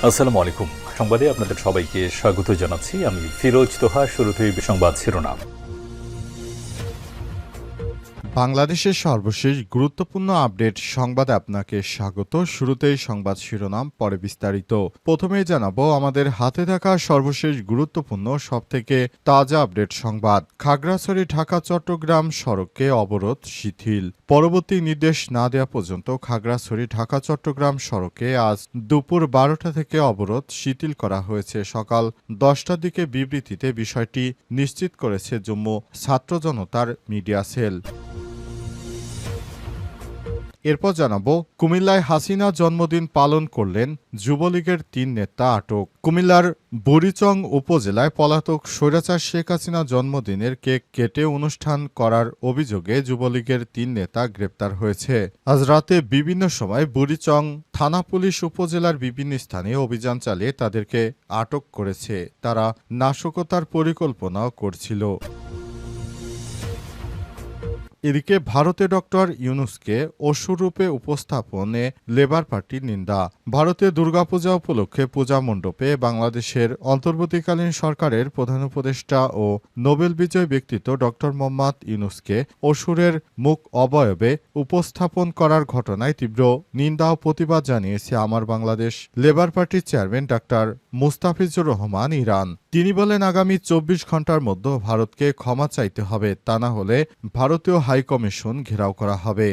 আসসালামু আলাইকুম। সংবাদে আপনাদের সবাইকে স্বাগত জানাচ্ছি। আমি ফিরোজ তোহা। শুরুতেই সংবাদ শিরোনাম। বাংলাদেশের সর্বশেষ গুরুত্বপূর্ণ আপডেট সংবাদে আপনাকে স্বাগত। শুরুতেই সংবাদ শিরোনাম, পরে বিস্তারিত। প্রথমেই জানাবো আমাদের হাতে থাকা সর্বশেষ গুরুত্বপূর্ণ সবথেকে তাজা আপডেট সংবাদ। খাগড়াছড়ি ঢাকা চট্টগ্রাম সড়কে অবরোধ শিথিল। পরবর্তী নির্দেশ না দেওয়া পর্যন্ত খাগড়াছড়ি ঢাকা চট্টগ্রাম সড়কে আজ দুপুর 12টা থেকে অবরোধ শিথিল করা হয়েছে। সকাল 10টার দিকে বিবৃতিতে বিষয়টি নিশ্চিত করেছে জম্মু ছাত্র জনতার মিডিয়া সেল। এরপর জানাবো কুমিল্লায় হাসিনা জন্মদিন পালন করলেন যুবলীগের ৩ নেতা আটক। কুমিল্লার বুড়িচং উপজেলায় পলাতক স্বৈরাচার শেখ হাসিনা জন্মদিনের কেক কেটে অনুষ্ঠান করার অভিযোগে যুবলীগের ৩ নেতা গ্রেপ্তার হয়েছে। আজ রাতে বিভিন্ন সময় বুড়িচং থানা পুলিশ উপজেলার বিভিন্ন স্থানে অভিযান চালিয়ে তাদেরকে আটক করেছে। তারা নাশকতার পরিকল্পনাও করছিল। এদিকে ভারতে ডক্টর ইউনূসকে অসুরূপে উপস্থাপনে লেবার পার্টির নিন্দা। ভারতে দুর্গাপূজা উপলক্ষে পূজা মণ্ডপে বাংলাদেশের অন্তর্বর্তীকালীন সরকারের প্রধান উপদেষ্টা ও নোবেল বিজয়ী ব্যক্তিত্ব ডক্টর মোহাম্মদ ইউনূসকে অসুরের মুখ অবয়বে উপস্থাপন করার ঘটনায় তীব্র নিন্দা ও প্রতিবাদ জানিয়েছে আমার বাংলাদেশ লেবার পার্টির chairman doctor Mustafizur Rahman Iran. তিনি বলেন, আগামী ২৪ ঘণ্টার মধ্যে ভারতকে ক্ষমা চাইতে হবে, তা না হলে ভারতীয় হাইকমিশন ঘেরাও করা হবে।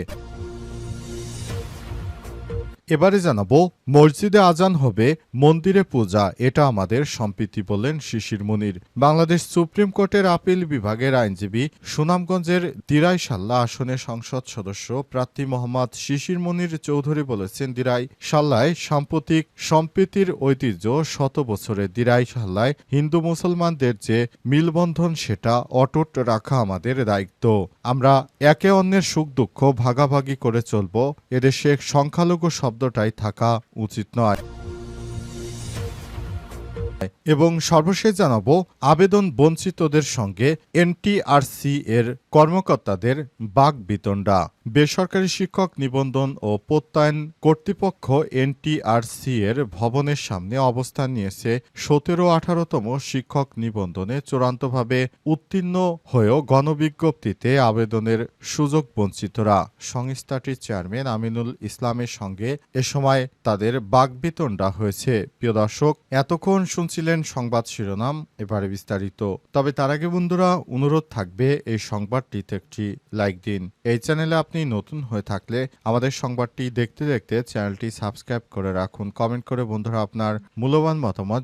এবারে জানাবো মসজিদে আজান হবে, মন্দিরে পূজা, এটা আমাদের সম্প্রীতি বললেন শিশির মুনির। বাংলাদেশ সুপ্রিম কোর্টের আপিল বিভাগের আইনজীবী সুনামগঞ্জের দিরাইশাল্লা আসনে সংসদ সদস্য প্রার্থী মোহাম্মদ শিশির মুনির চৌধুরী বলেছেন, দিরাইশাল্লায় সাম্প্রতিক সম্প্রীতির ঐতিহ্য শত বছরের। দিরাইশাল্লায় হিন্দু মুসলমানদের যে মিলবন্ধন সেটা অটুট রাখা আমাদের দায়িত্ব। আমরা একে অন্যের সুখ দুঃখ ভাগাভাগি করে চলব। এদেশে সংখ্যালঘু শব্দটাই থাকা উচিত নয়। এবং সর্বশেষ জানাবো আবেদন বঞ্চিতদের সঙ্গে এনটিআরসি এর কর্মকর্তাদের বাকবিতণ্ডা। বেসরকারি শিক্ষক নিবন্ধন ও প্রত্যয়ন কর্তৃপক্ষ এনটিআরসি এর ভবনের সামনে অবস্থান নিয়েছে ১৭-১৮তম শিক্ষক নিবন্ধনে চূড়ান্তভাবে উত্তীর্ণ হয়েও গণবিজ্ঞপ্তিতে আবেদনের সুযোগ বঞ্চিতরা। সংস্থাটির চেয়ারম্যান আমিনুল ইসলামের সঙ্গে এ সময় তাদের বাকবিতণ্ডা হয়েছে। প্রিয় দর্শক, এতক্ষণ শুনছিলেন সংবাদ শিরোনাম, এবারে বিস্তারিত। তবে তার আগে বন্ধুরা, অনুরোধ থাকবে এই সংবাদটিতে একটি লাইক দিন। এই চ্যানেলে আপনি নতুন হয়ে থাকলে আমাদের সংবাদটি দেখতে দেখতে চ্যানেলটি সাবস্ক্রাইব করে রাখুন। কমেন্ট করে বন্ধুরা আপনার মূল্যবান মতামত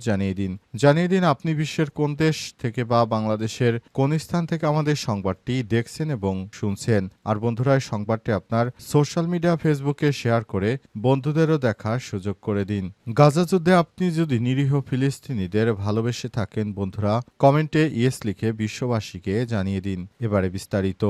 জানিয়ে দিন আপনি বিশ্বের কোন দেশ থেকে বা বাংলাদেশের কোন স্থান থেকে আমাদের সংবাদটি দেখছেন এবং শুনছেন। আর বন্ধুরা, এই সংবাদটি আপনার সোশ্যাল মিডিয়া ফেসবুকে শেয়ার করে বন্ধুদেরও দেখার সুযোগ করে দিন। গাজা যুদ্ধে আপনি যদি নিরীহ ফিলিস্তিনিদের ভালোবেসে থাকেন বন্ধুরা, কমেন্টে ইয়েস লিখে বিশ্ববাসীকে জানিয়ে দিন। এবারে বিস্তারিত।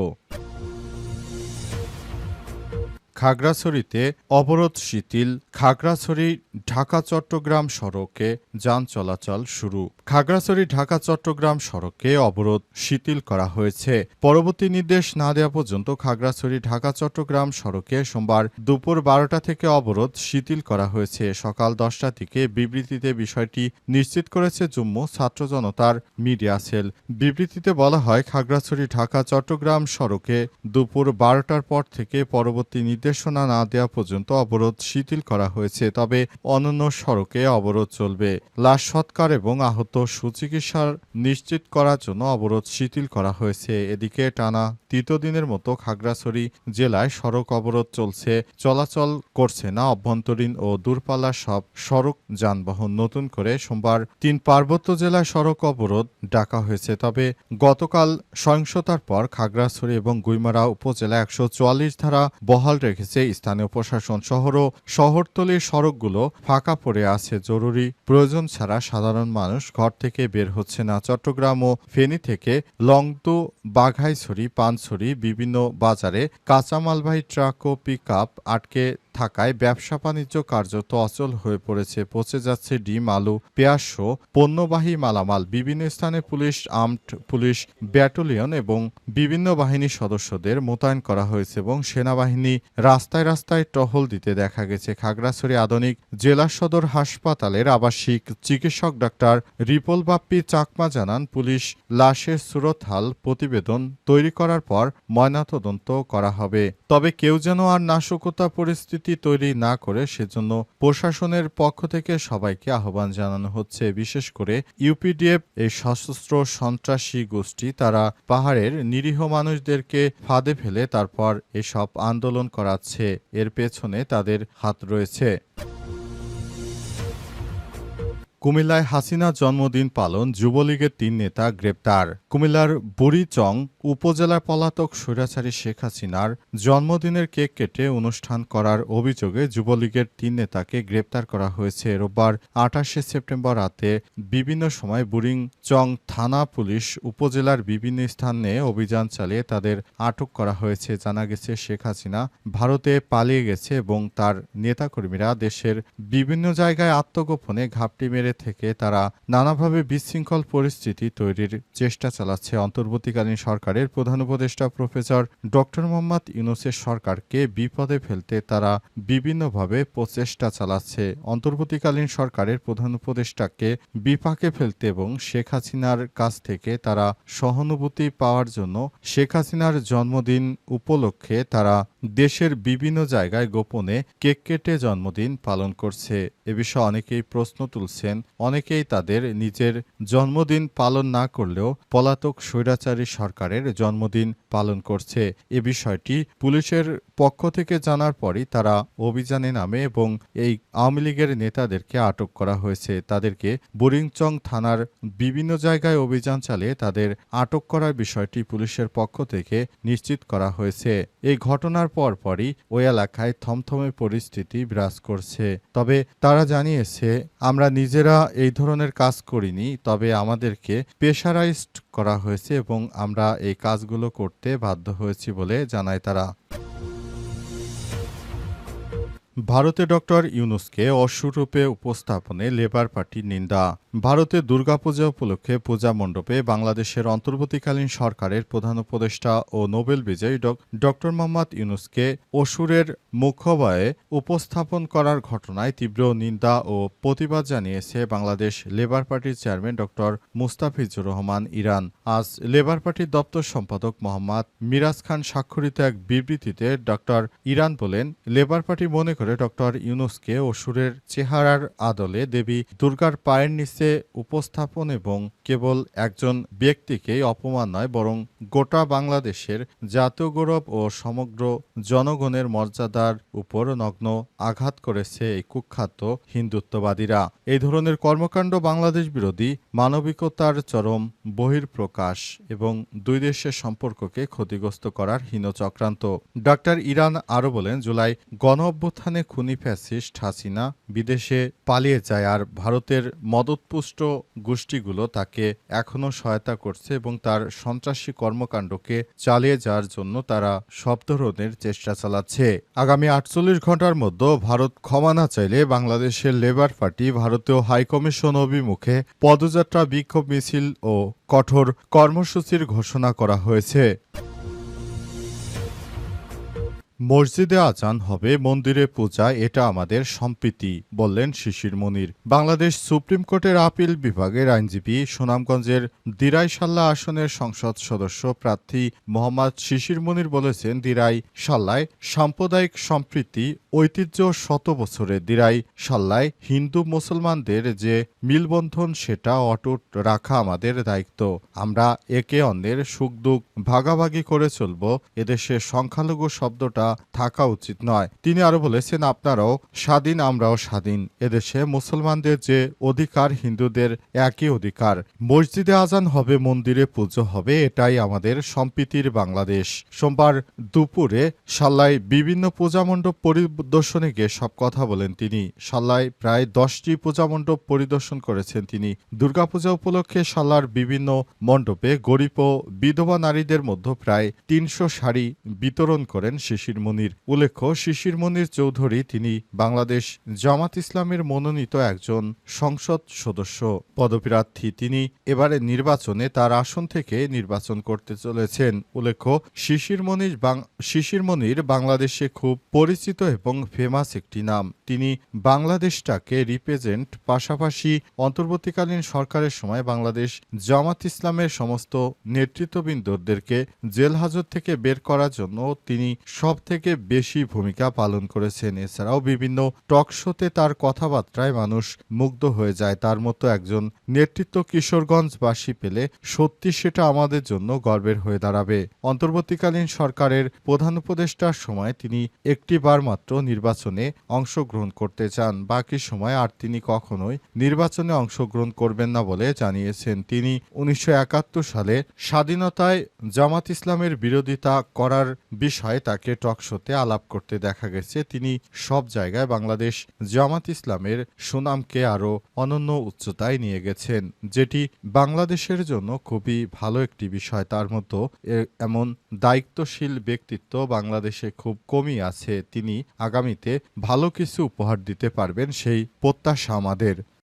খাগড়াছড়িতে অবরোধ শিথিল। খাগড়াছড়ি ঢাকা চট্টগ্রাম সড়কে যান চলাচল শুরু। খাগড়াছড়ি ঢাকা চট্টগ্রাম সড়কে অবরোধ শিথিল করা হয়েছে। পরবর্তী নির্দেশ না দেওয়া পর্যন্ত খাগড়াছড়ি ঢাকা চট্টগ্রাম সড়কে সোমবার দুপুর 12টা থেকে অবরোধ শিথিল করা হয়েছে। সকাল 10টার দিকে বিবৃতিতে বিষয়টি নিশ্চিত করেছে জম্মু ছাত্র জনতার মিডিয়া সেল। বিবৃতিতে বলা হয়, খাগড়াছড়ি ঢাকা চট্টগ্রাম সড়কে দুপুর 12টার পর থেকে পরবর্তী নির্দেশনা না দেওয়া পর্যন্ত অবরোধ শিথিল করা হয়েছে। তবে অন্যান্য সড়কে অবরোধ চলবে। লাশ সৎকার এবং আহত সুচিকিৎসা নিশ্চিত করার জন্য অবরোধ শিথিল করা হয়েছে। এদিকে টানা তৃতীয় দিনের মতো খাগড়াছড়ি জেলায় সড়ক অবরোধ চলছে। চলাচল করছে না অভ্যন্তরীণ ও দূরপাল্লার সব সড়ক যানবাহন। নতুন করে সোমবার ৩ পার্বত্য জেলায় সড়ক অবরোধ ডাকা হয়েছে। তবে গতকাল সহিংসতার পর খাগড়াছড়ি এবং গুইমারা উপজেলা ১৪৪ ধারা বহাল রেখেছে স্থানীয় প্রশাসন। শহরতলির সড়কগুলো ফাঁকা পড়ে আছে। জরুরি প্রয়োজন ছাড়া সাধারণ মানুষ ঘর থেকে বের হচ্ছে না। চট্টগ্রাম ও ফেনী থেকে লংতু, বাঘাইছড়ি, পানছড়ি বিভিন্ন বাজারে কাঁচামালবাহী ট্রাক ও পিকআপ আটকে থাকায় ব্যবসা বাণিজ্য কার্যত অচল হয়ে পড়েছে। পচে যাচ্ছে ডিম, আলু, পেঁয়াজ সহ পণ্যবাহী মালামাল। বিভিন্ন স্থানে পুলিশ, আর্মড পুলিশ ব্যাটালিয়ন এবং বিভিন্ন বাহিনীর সদস্যদের মোতায়েন করা হয়েছে এবং সেনাবাহিনী রাস্তায় রাস্তায় টহল দিতে দেখা গেছে। খাগড়াছড়ি আধুনিক জেলা সদর হাসপাতালের আবাসিক চিকিৎসক ডাক্তার রিপল বাপ্পি চাকমা জানান, পুলিশ লাশের সুরতহাল প্রতিবেদন তৈরি করার পর ময়নাতদন্ত করা হবে। তবে কেউ যেন আর নাশকতা পরিস্থিতি তৈরি না করে সেজন্য প্রশাসনের পক্ষ থেকে সবাইকে আহ্বান জানানো হচ্ছে। বিশেষ করে ইউপিডিএফ, এই সশস্ত্র সন্ত্রাসী গোষ্ঠী, তারা পাহাড়ের নিরীহ মানুষদেরকে ফাঁদে ফেলে তারপর এসব আন্দোলন করাচ্ছে। এর পেছনে তাদের হাত রয়েছে। কুমিল্লায় হাসিনা জন্মদিন পালন, যুবলীগের ৩ নেতা গ্রেপ্তার। কুমিল্লার বুড়িচং উপজেলার পলাতক স্বৈরাচারী শেখ হাসিনার জন্মদিনের কেক কেটে অনুষ্ঠান করার অভিযোগে যুবলীগের ৩ নেতাকে গ্রেপ্তার করা হয়েছে। রোববার ২৮শে সেপ্টেম্বর রাতে বিভিন্ন সময় বুড়িচং থানা পুলিশ উপজেলার বিভিন্ন স্থানে অভিযান চালিয়ে তাদের আটক করা হয়েছে। জানা গেছে, শেখ হাসিনা ভারতে পালিয়ে গেছে এবং তার নেতাকর্মীরা দেশের বিভিন্ন জায়গায় আত্মগোপনে ঘাপটি মেরে থেকে তারা নানাভাবে বিশৃঙ্খল পরিস্থিতি তৈরির চেষ্টা চালাচ্ছে। অন্তর্বর্তীকালীন সরকারের প্রধান উপদেষ্টা প্রফেসর ডক্টর মোহাম্মদ ইউনূসের সরকারকে বিপদে ফেলতে তারা বিভিন্নভাবে প্রচেষ্টা চালাচ্ছে। অন্তর্বর্তীকালীন সরকারের প্রধান উপদেষ্টাকে বিপাকে ফেলতে এবং শেখ হাসিনার কাছ থেকে তারা সহানুভূতি পাওয়ার জন্য শেখ হাসিনার জন্মদিন উপলক্ষে তারা দেশের বিভিন্ন জায়গায় গোপনে কেক কেটে জন্মদিন পালন করছে। এ বিষয়ে অনেকেই প্রশ্ন তুলছেন। অনেকেই তাদের নিজের জন্মদিন পালন না করলেও পলাতক স্বৈরাচারী সরকারের জন্মদিন পালন করছে। এ বিষয়টি পুলিশের পক্ষ থেকে জানার পরই তারা অভিযানে নামে এবং এই আওয়ামী লীগের নেতাদেরকে আটক করা হয়েছে। তাদেরকে বুড়িচং থানার বিভিন্ন জায়গায় অভিযান চালিয়ে তাদের আটক করার বিষয়টি পুলিশের পক্ষ থেকে নিশ্চিত করা হয়েছে। এই ঘটনার পরপরই ওই এলাকায় থমথমে পরিস্থিতি বিরাজ করছে। তবে তারা জানিয়েছে, আমরা নিজেরা এই ধরনের কাজ করিনি, তবে আমাদেরকে প্রেশারাইজড করা হয়েছে এবং আমরা এই কাজগুলো করতে বাধ্য হয়েছি বলে জানায় তারা। ভারতে ডক্টর ইউনূসকে অশ্বরূপে উপস্থাপনে লেবার পার্টির নিন্দা। ভারতে দুর্গাপূজা উপলক্ষে পূজা মণ্ডপে বাংলাদেশের অন্তর্বর্তীকালীন সরকারের প্রধান উপদেষ্টা ও নোবেল বিজয়ী ডক্টর মোহাম্মদ ইউনূসকে অসুরের মুখবয়ে উপস্থাপন করার ঘটনায় তীব্র নিন্দা ও প্রতিবাদ জানিয়েছে বাংলাদেশ লেবার পার্টির chairman doctor Mustafizur Rahman Iran. আজ লেবার পার্টির দপ্তর সম্পাদক মোহাম্মদ মিরাজ খান স্বাক্ষরিত এক বিবৃতিতে ডক্টর ইরান বলেন, লেবার পার্টি মনে করে ডক্টর ইউনূসকে অসুরের চেহারার আদলে দেবী দুর্গার পায়ের নিচে উপস্থাপন এবং কেবল একজন ব্যক্তিকেই অপমান নয়, বরং গোটা বাংলাদেশের জাতীয় গৌরব ও সমগ্র জনগণের মর্যাদার উপর নগ্ন আঘাত করেছে এই কুখ্যাত হিন্দুত্ববাদীরা। এই ধরনের কর্মকাণ্ড বাংলাদেশ বিরোধী, মানবিকতার চরম বহিঃপ্রকাশ এবং দুই দেশের সম্পর্ককে ক্ষতিগ্রস্ত করার হীন চক্রান্ত। ডাক্তার ইরান আরও বলেন, জুলাই গণ অভ্যুত্থানে খুনি ফ্যাসিস্ট হাসিনা বিদেশে পালিয়ে যায় আর ভারতের মদতপুষ্ট গোষ্ঠীগুলো তাকে এখনও সহায়তা করছে এবং তার সন্ত্রাসী কর্মকাণ্ডকে চালিয়ে যাওয়ার জন্য তারা সব ধরনের চেষ্টা চালাচ্ছে। আগামী ৪৮ ঘণ্টার মধ্যে ভারত ক্ষমা না চাইলে বাংলাদেশের লেবার পার্টি ভারতীয় হাইকমিশন অভিমুখে পদযাত্রা, বিক্ষোভ মিছিল ও কঠোর কর্মসূচির ঘোষণা করা হয়েছে। মসজিদে আজান হবে, মন্দিরে পূজা, এটা আমাদের সম্প্রীতি, বললেন শিশির মনির। বাংলাদেশ সুপ্রিম কোর্টের আপিল বিভাগের আইনজীবী, সুনামগঞ্জের দিরাইশাল্লা আসনের সংসদ সদস্য প্রার্থী মোহাম্মদ শিশির মনির বলেছেন, দিরাই শাল্লায় সাম্প্রদায়িক সম্প্রীতি ঐতিহ্য শত বছরের। দিরাই শাল্লায় হিন্দু মুসলমানদের যে মিলবন্ধন সেটা অটুট রাখা আমাদের দায়িত্ব। আমরা একে অন্যের সুখ দুঃখ ভাগাভাগি করে চলব। এদেশে সংখ্যালঘু শব্দটা থাকা উচিত নয়। তিনি আরো বলেছেন, আপনারাও স্বাধীন, আমরাও স্বাধীন। এদেশে মুসলমানদের যে অধিকার, হিন্দুদের একই অধিকার। মসজিদে আজান হবে, মন্দিরে পুজো হবে, এটাই আমাদের সম্প্রীতির বাংলাদেশ। সোমবার দুপুরে শাল্লায় বিভিন্ন পূজামণ্ডপ পরিদর্শনে গিয়ে সব কথা বলেন তিনি। শাল্লায় প্রায় 10টি পূজামণ্ডপ পরিদর্শন করেছেন তিনি। দুর্গাপূজা উপলক্ষে শাল্লার বিভিন্ন মণ্ডপে গরিব ও বিধবা নারীদের মধ্যে প্রায় 300 শাড়ি বিতরণ করেন শিশির মনির। উল্লেখ্য, শিশির মনির চৌধুরী তিনি বাংলাদেশ জামাত ইসলামের মনোনীত একজন সংসদ সদস্য পদপ্রার্থী। তিনি এবারে নির্বাচনে তার আসন থেকে নির্বাচন করতে চলেছেন। উল্লেখ্য, শিশির মনির বাংলাদেশে খুব পরিচিত এবং ফেমাস একটি নাম। তিনি বাংলাদেশটাকে রিপ্রেজেন্ট, পাশাপাশি অন্তর্বর্তীকালীন সরকারের সময় বাংলাদেশ জামাত ইসলামের সমস্ত নেতৃত্ববৃন্দদেরকে জেল হাজত থেকে বের করার জন্য তিনি সবথেকে বেশি ভূমিকা পালন করেছেন। এছাড়াও বিভিন্ন টক শোতে তার কথাবার্তায় মানুষ মুগ্ধ হয়ে যায়। তার মতো একজন নেতৃত্ব কিশোরগঞ্জবাসী পেলে সত্যি সেটা আমাদের জন্য গর্বের হয়ে দাঁড়াবে। অন্তর্বর্তীকালীন সরকারের প্রধান উপদেষ্টার সময় তিনি একটিবার মাত্র নির্বাচনে অংশগ্রহণ করতে চান। বাকি সময় আর তিনি কখনোই নির্বাচনে অংশগ্রহণ করবেন না বলে জানিয়েছেন। তিনি 1971 সালে স্বাধীনতায় জামাত ইসলামের বিরোধিতা করার বিষয়ে তাকে টকশোতে আলাপ করতে দেখা গেছে। তিনি সব জায়গায় বাংলাদেশ জামাত ইসলামের সুনামকে আরও অনন্য উচ্চতায় নিয়ে গেছেন, যেটি বাংলাদেশের জন্য খুবই ভালো একটি বিষয়। তার মতো এমন দায়িত্বশীল ব্যক্তিত্ব বাংলাদেশে খুব কমই আছে। তিনি আগামীতে ভালো কিছু উপহার দিতে পারবেন, সেই প্রত্যাশা আমাদের।